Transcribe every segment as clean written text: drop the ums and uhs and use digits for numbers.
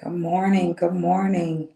Good morning. Good morning.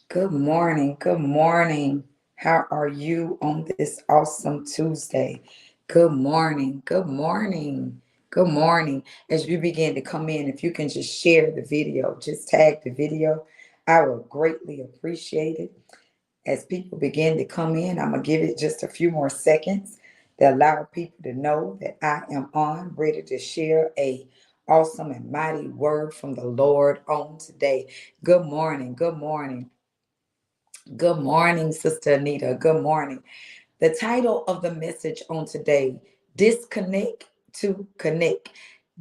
Good morning. Good morning. How are you on this awesome Tuesday? Good morning. Good morning. Good morning. As you begin to come in, if you can just share the video, just tag the video, I will greatly appreciate it. As people begin to come in, I'm going to give it just a few more seconds to allow people to know that I am on, ready to share a awesome and mighty word from the Lord on today. Good morning. Good morning. Good morning, Sister Anita. Good morning. The title of the message on today, Disconnect to Connect.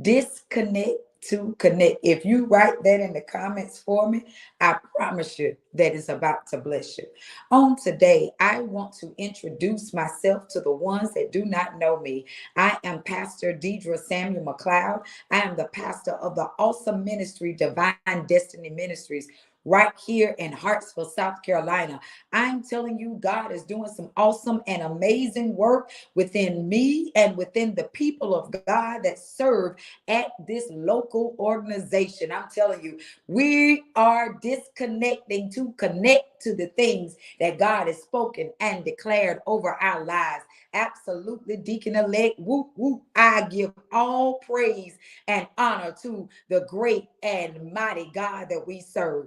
Disconnect to connect. If you write that in the comments for me, I promise you that it's about to bless you. On today, I want to introduce myself to the ones that do not know me. I am Pastor Deidre Samuel McLeod. I am the pastor of the awesome ministry, Divine Destiny Ministries, right here in Hartsville, South Carolina. I'm telling you, God is doing some awesome and amazing work within me and within the people of God that serve at this local organization. I'm telling you, we are disconnecting to connect to the things that God has spoken and declared over our lives. Absolutely, Deacon elect. Whoop, whoop. I give all praise and honor to the great and mighty God that we serve.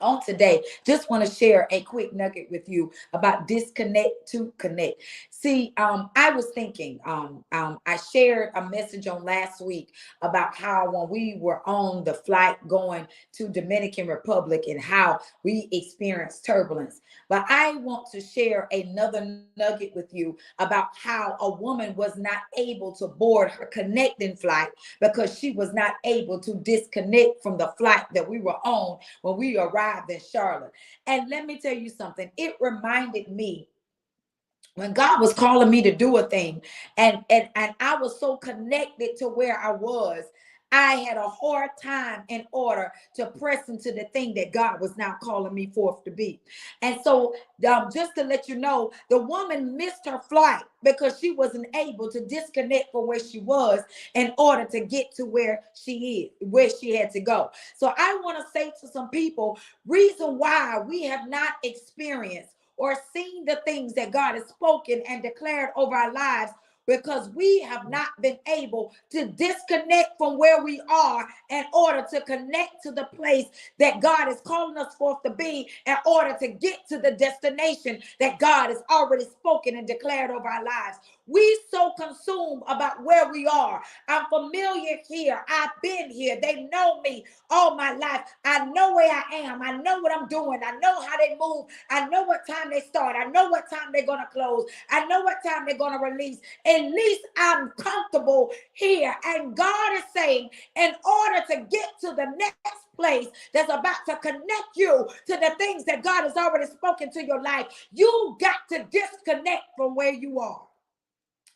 On today, just want to share a quick nugget with you about disconnect to connect. See, I was thinking, I shared a message on last week about how when we were on the flight going to Dominican Republic and how we experienced turbulence. But I want to share another nugget with you about how a woman was not able to board her connecting flight because she was not able to disconnect from the flight that we were on when we arrived in Charlotte. And let me tell you something, it reminded me when God was calling me to do a thing, and I was so connected to where I was. I had a hard time in order to press into the thing that God was now calling me forth to be. And so, just to let you know, the woman missed her flight because she wasn't able to disconnect from where she was in order to get to where she is, where she had to go. So, I want to say to some people, reason why we have not experienced or seen the things that God has spoken and declared over our lives because we have not been able to disconnect from where we are in order to connect to the place that God is calling us forth to be in order to get to the destination that God has already spoken and declared over our lives. We so consumed about where we are. I'm familiar here. I've been here. They know me all my life. I know where I am. I know what I'm doing. I know how they move. I know what time they start. I know what time they're going to close. I know what time they're going to release. At least I'm comfortable here. And God is saying, in order to get to the next place that's about to connect you to the things that God has already spoken to your life, you got to disconnect from where you are.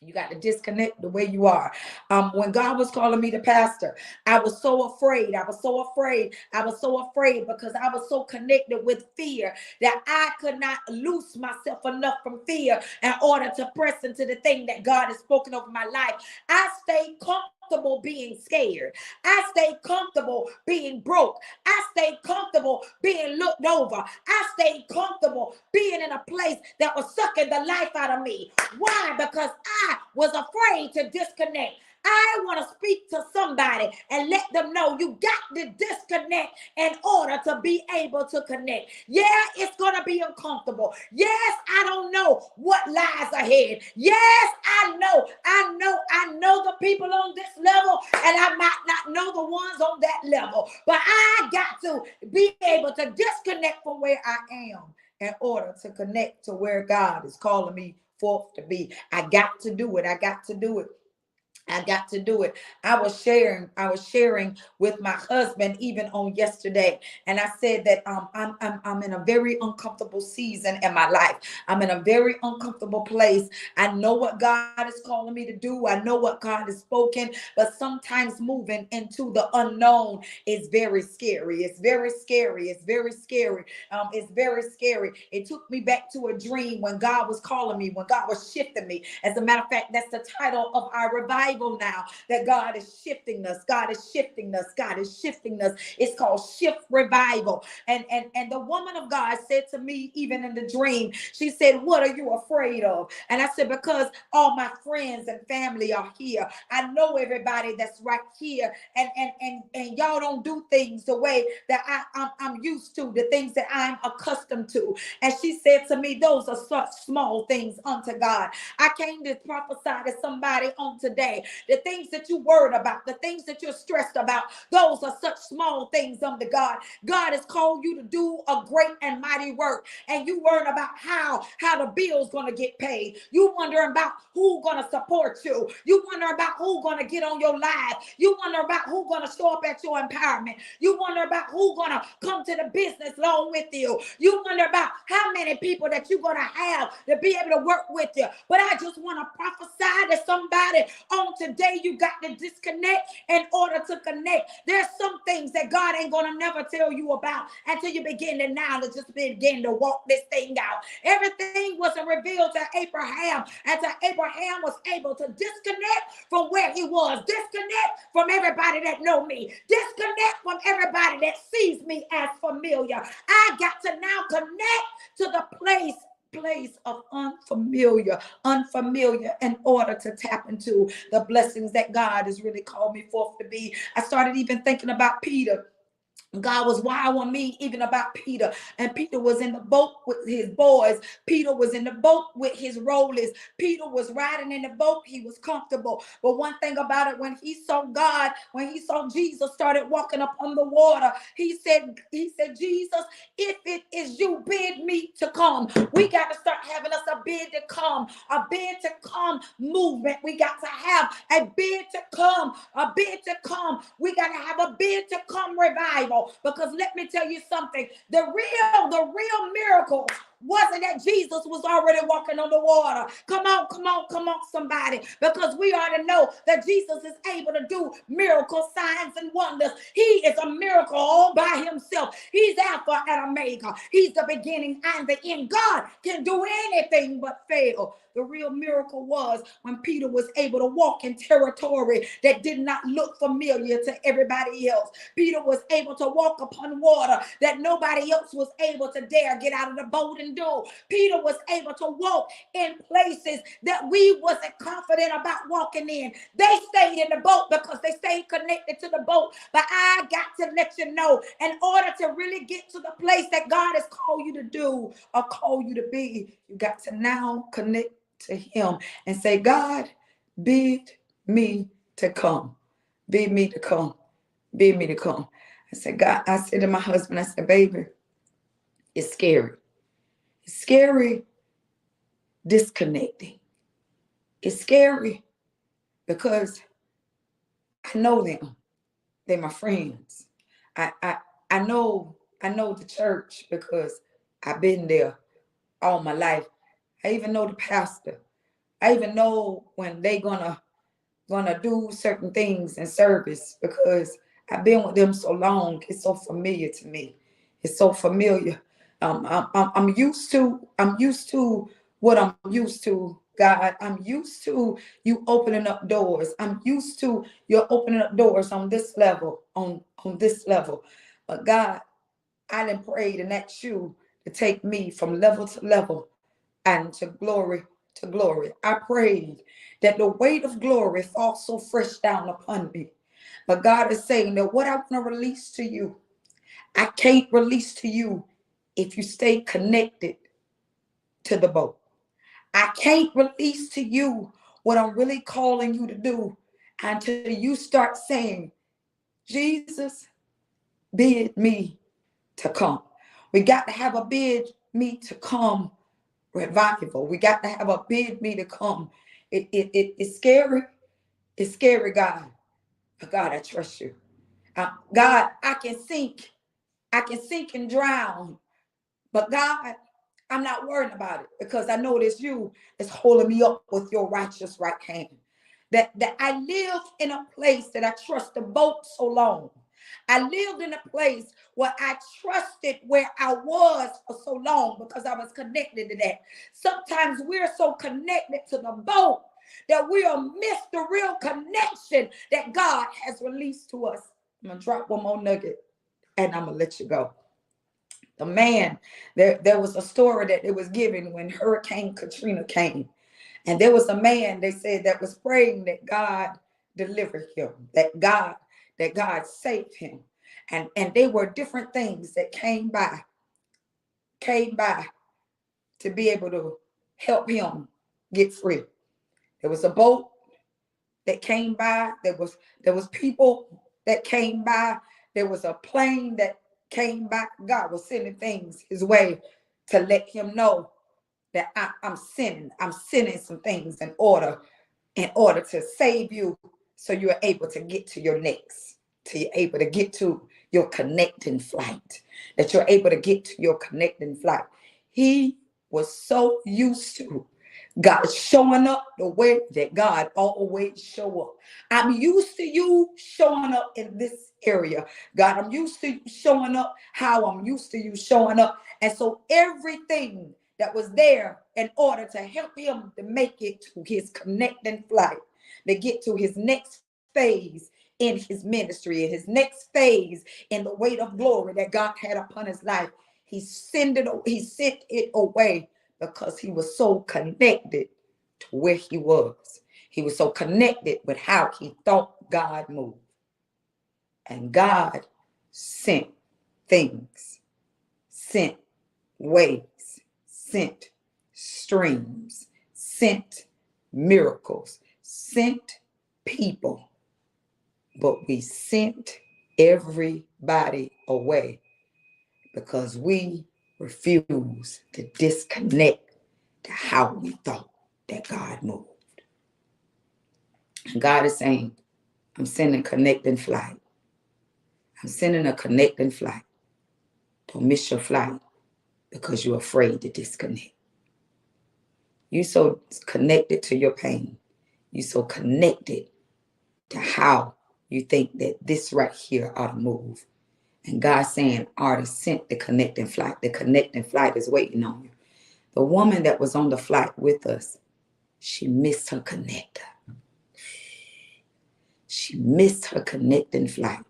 You got to disconnect the way you are. When God was calling me to pastor, I was so afraid. I was so afraid. I was so afraid because I was so connected with fear that I could not loose myself enough from fear in order to press into the thing that God has spoken over my life. I stayed comfortable being scared. I stayed comfortable being broke. I stayed comfortable being looked over. I stayed comfortable being in a place that was sucking the life out of me. Why? Because I was afraid to disconnect. I want to speak to somebody and let them know you got to disconnect in order to be able to connect. Yeah, it's going to be uncomfortable. Yes, I don't know what lies ahead. Yes, I know the people on this level, and I might not know the ones on that level. But I got to be able to disconnect from where I am in order to connect to where God is calling me forth to be. I got to do it. I got to do it. I got to do it. I was sharing with my husband even on yesterday. And I said that I'm in a very uncomfortable season in my life. I'm in a very uncomfortable place. I know what God is calling me to do. I know what God has spoken, but sometimes moving into the unknown is very scary. It's very scary. It's very scary. It's very scary. It took me back to a dream when God was calling me, when God was shifting me. As a matter of fact, that's the title of our revival now, that God is shifting us. God is shifting us. God is shifting us. It's called Shift Revival. And the woman of God said to me, even in the dream, she said, "What are you afraid of?" And I said, "Because all my friends and family are here. I know everybody that's right here, and y'all don't do things the way that I'm used to, the things that I'm accustomed to." And she said to me, "Those are such small things unto God." I came to prophesy to somebody on today. The things that you worried about, the things that you're stressed about, those are such small things unto God. God has called you to do a great and mighty work, and you worrying about how the bill's going to get paid. You wondering about who's going to support you. You wonder about who's going to get on your live. You wonder about who's going to show up at your empowerment. You wonder about who's going to come to the business along with you. You wonder about how many people that you're going to have to be able to work with you. But I just want to prophesy to somebody on today. You got to disconnect in order to connect. There's some things that God ain't going to never tell you about until you begin to now to just begin to walk this thing out. Everything wasn't revealed to Abraham until Abraham was able to disconnect from where he was, disconnect from everybody that know me, disconnect from everybody that sees me as familiar. I got to now connect to the place of unfamiliar in order to tap into the blessings that God has really called me forth to be. I started even thinking about Peter. God was wowing me even about Peter. And Peter was in the boat with his boys. Peter was in the boat with his rollers. Peter was riding in the boat. He was comfortable. But one thing about it, when he saw God, when he saw Jesus started walking upon the water, he said, "Jesus, if it is you, bid me to come." We got to start having us a bid to come, movement. We got to have a bid to come, a bid to come. We got to have a bid to come revival. Because let me tell you something, the real miracle wasn't that Jesus was already walking on the water. Come on, somebody. Because we ought to know that Jesus is able to do miracle signs and wonders. He is a miracle all by himself. He's Alpha and Omega. He's the beginning and the end. God can do anything but fail. The real miracle was when Peter was able to walk in territory that did not look familiar to everybody else. Peter was able to walk upon water that nobody else was able to dare get out of the boat and do. Peter was able to walk in places that we wasn't confident about walking in. They stayed in the boat because they stayed connected to the boat. But I got to let you know, in order to really get to the place that God has called you to do or called you to be, you got to now connect to him and say, "God, bid me to come. Bid me to come. Bid me to come." I said, God, I said to my husband, I said, "Baby, it's scary. It's scary disconnecting. It's scary because I know them. They're my friends. I I I know the church because I've been there all my life. I even know the pastor. I even know when they gonna do certain things in service because I've been with them so long. It's so familiar to me. It's so familiar. I'm used to what I'm used to, God. I'm used to you opening up doors. I'm used to you opening up doors on this level, on this level. But God, I done prayed and asked you to take me from level to level and to glory to glory. I prayed that the weight of glory falls so fresh down upon me. But God is saying that what I want to release to you, I can't release to you if you stay connected to the boat. I can't release to you what I'm really calling you to do until you start saying, "Jesus, bid me to come." We got to have a bid me to come revival. We got to have a bid me to come. It's scary. It's scary, God. But God, I trust you. God, I can sink. I can sink and drown. But God, I'm not worried about it because I know it's you that's holding me up with your righteous right hand. That I lived in a place that I trust the boat so long. I lived in a place where I trusted where I was for so long because I was connected to that. Sometimes we're so connected to the boat that we'll miss the real connection that God has released to us. I'm going to drop one more nugget and I'm going to let you go. The man, there was a story that it was given when Hurricane Katrina came. And there was a man, they said, that was praying that God delivered him, that God saved him. And there were different things that came by to be able to help him get free. There was a boat that came by. There was people that came by. There was a plane that came by. God was sending things his way to let him know that I'm sending some things in order to save you, so you're able to get to your next, to you're able to get to your connecting flight, that you're able to get to your connecting flight. He was so used to God showing up the way that God always show up. I'm used to you showing up in this area. God, I'm used to you showing up how I'm used to you showing up. And so everything that was there in order to help him to make it to his connecting flight, to get to his next phase in his ministry, in his next phase in the weight of glory that God had upon his life, he sent it away because he was so connected to where he was. He was so connected with how he thought God moved. And God sent things, sent ways, sent streams, sent miracles, sent people. But we sent everybody away because we refuse to disconnect to how we thought that God moved. And God is saying, I'm sending connecting flight. I'm sending a connecting flight. Don't miss your flight because you're afraid to disconnect. You're so connected to your pain. You're so connected to how you think that this right here ought to move. And God's saying, I already sent the connecting flight. The connecting flight is waiting on you. The woman that was on the flight with us, she missed her connector. She missed her connecting flight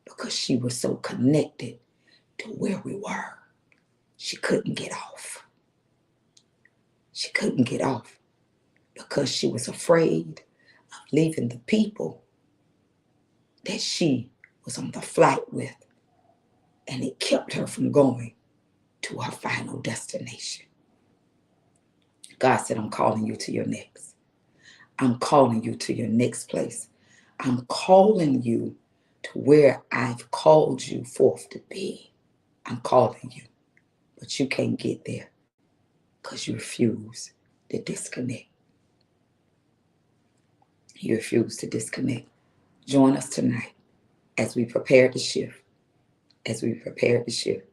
because she was so connected to where we were. She couldn't get off. She couldn't get off because she was afraid of leaving the people that she was on the flight with. And it kept her from going to her final destination. God said, I'm calling you to your next. I'm calling you to your next place. I'm calling you to where I've called you forth to be. I'm calling you, but you can't get there because you refuse to disconnect. You refuse to disconnect. Join us tonight as we prepare to shift, as we prepare to shift,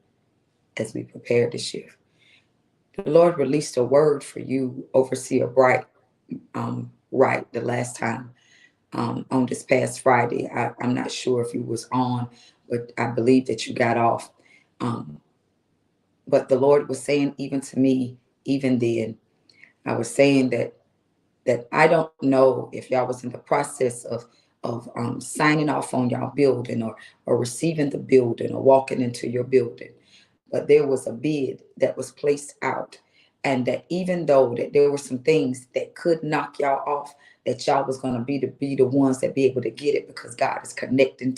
as we prepare to shift. The Lord released a word for you, Overseer Bright, right the last time on this past Friday. I'm not sure if you was on, but I believe that you got off. But the Lord was saying even to me, even then, I was saying that I don't know if y'all was in the process of signing off on y'all building or receiving the building or walking into your building. But there was a bid that was placed out, and that even though that there were some things that could knock y'all off, that y'all was going to be the ones that be able to get it because God is connecting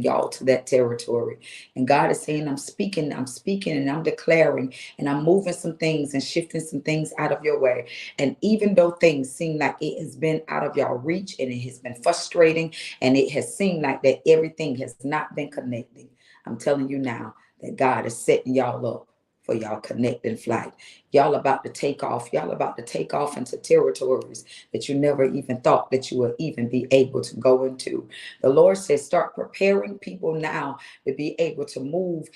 y'all to that territory. And God is saying, I'm speaking and I'm declaring and I'm moving some things and shifting some things out of your way. And even though things seem like it has been out of y'all reach and it has been frustrating and it has seemed like that everything has not been connecting, I'm telling you now that God is setting y'all up for y'all connecting flight. Y'all about to take off. Y'all about to take off into territories that you never even thought that you would even be able to go into. The Lord says, start preparing people now to be able to move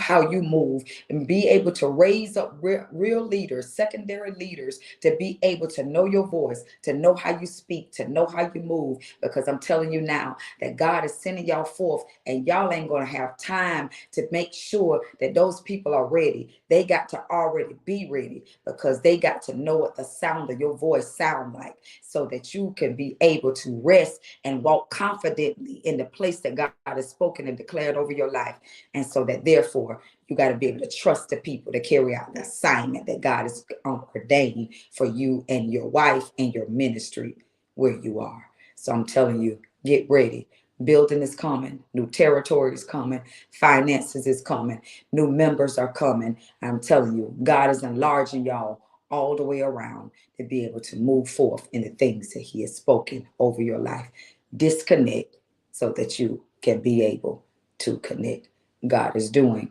how you move, and be able to raise up real leaders, secondary leaders, to be able to know your voice, to know how you speak, to know how you move. Because I'm telling you now that God is sending y'all forth, and y'all ain't going to have time to make sure that those people are ready. They got to already be ready, because they got to know what the sound of your voice sound like, so that you can be able to rest and walk confidently in the place that God has spoken and declared over your life. And so that therefore you got to be able to trust the people to carry out the assignment that God has ordained for you and your wife and your ministry where you are. So I'm telling you, get ready. Building is coming. New territory is coming. Finances is coming. New members are coming. I'm telling you, God is enlarging y'all all the way around to be able to move forth in the things that he has spoken over your life. Disconnect so that you can be able to connect. God is doing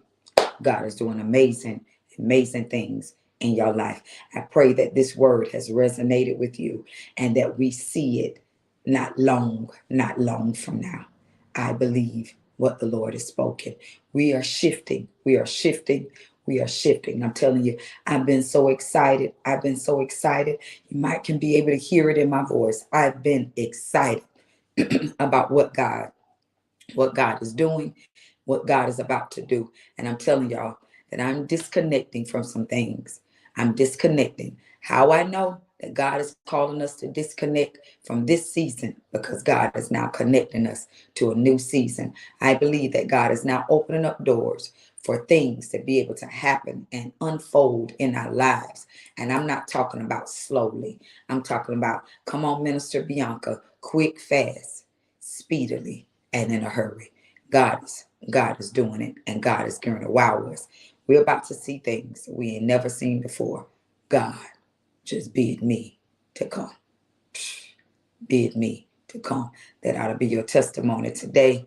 amazing things in your life. I pray that this word has resonated with you, and that we see it not long from now. I believe what the Lord has spoken. We are shifting. I'm telling you, I've been so excited. You might can be able to hear it in my voice. I've been excited about what God is doing, what God is about to do. And I'm telling y'all that I'm disconnecting from some things. I'm disconnecting. How I know that God is calling us to disconnect from this season, because God is now connecting us to a new season. I believe that God is now opening up doors for things to be able to happen and unfold in our lives. And I'm not talking about slowly. I'm talking about, come on, Minister Bianca, quick, fast, speedily, and in a hurry. God is doing it, and God is going to wow us. We're about to see things we ain't never seen before. God, just bid me to come. Bid me to come. That ought to be your testimony today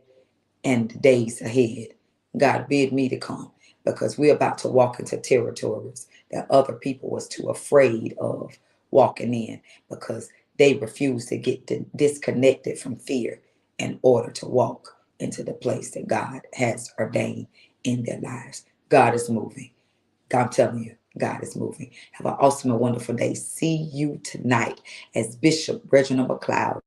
and the days ahead. God bid me to come, because we're about to walk into territories that other people was too afraid of walking in, because they refused to get disconnected from fear in order to walk into the place that God has ordained in their lives. God is moving. I'm telling you, God is moving. Have an awesome and wonderful day. See you tonight as Bishop Reginald McLeod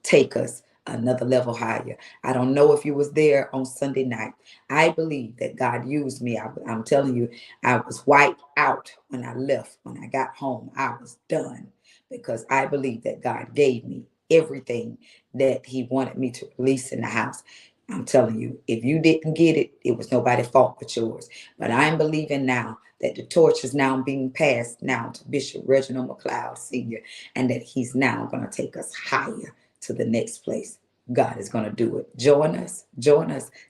take us another level higher. I don't know if you was there on Sunday night. I believe that God used me. I'm telling you, I was wiped out when I left. When I got home, I was done, because I believe that God gave me everything that he wanted me to release in the house. I'm telling you, if you didn't get it, it was nobody's fault but yours. But I'm believing now that the torch is now being passed now to Bishop Reginald McLeod Sr., and that he's now going to take us higher to the next place. God is going to do it. Join us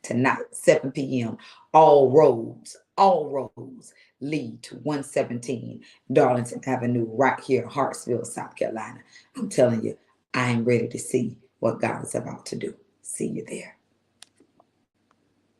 tonight, 7 p.m. All roads lead to 117 Darlington Avenue, right here in Hartsville, South Carolina. I'm telling you, I am ready to see what God is about to do. See you there.